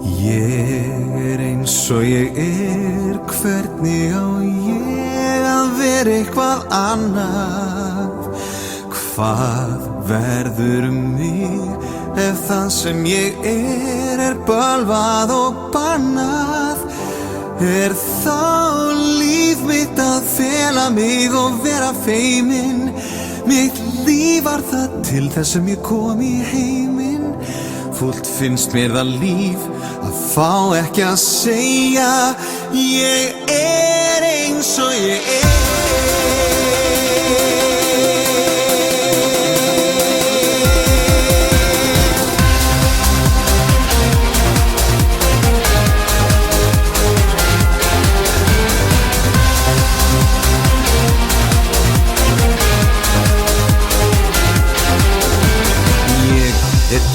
Ég eins og ég hvernig á ég að vera eitthvað annað? Hvað verður mig ef það sem ég er bölvað og bannað? Þá líf mitt að fela mig og vera feiminn? Mitt líf var það til þess sem ég kom í heiminn. Fúlt finnst mér það líf að fá ekki að segja ég er eins og ég er.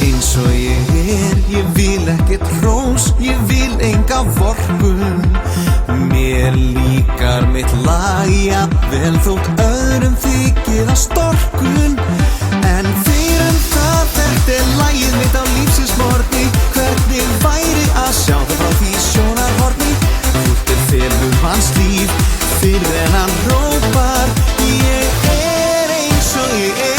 Eins og ég vil ekkert hrós, ég vil enga vorkunn. Mér líkar mitt lag, jafnvel þótt öðrum þykir það storkun. En fyrir það, þetta er lagið mitt á lífsins morgni. Hvernig væri að sjá það frá því sjónarhorni? Fúlt felur hans líf, fyrir en hann rópar ég er eins og ég er.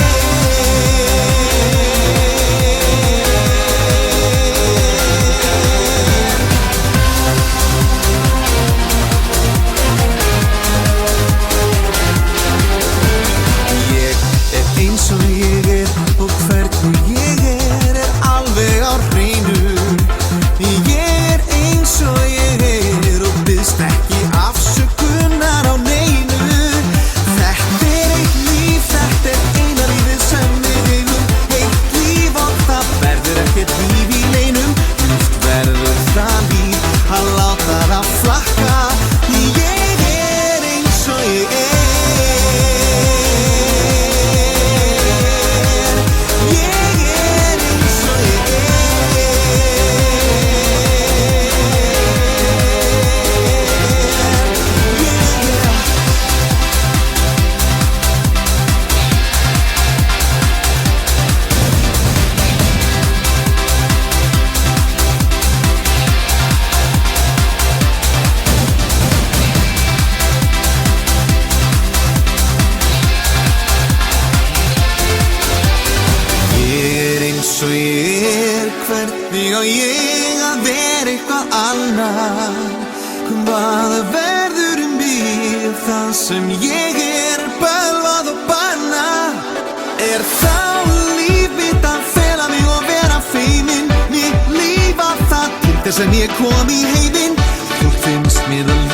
Eins og ég er og hvernig ég er alveg á hreinu. Ég eins og ég er og biðst ekki afsökunar á neinu. Þetta eitt líf, þetta eina lífið sem við eigum. Eitt líf og það verður ekkert líf í leinum. Líft verður það líf að láta það flakka. Ég er eins og ég er. Eins og ég hvernig á ég að vera eitthvað annað? Hvað verður mig það sem ég er bölvað og bannað? Þá líf mitt að fela mig og vera feiminn? Mitt líf var það til þess sem ég kom í heiminn. Þú finnst mér að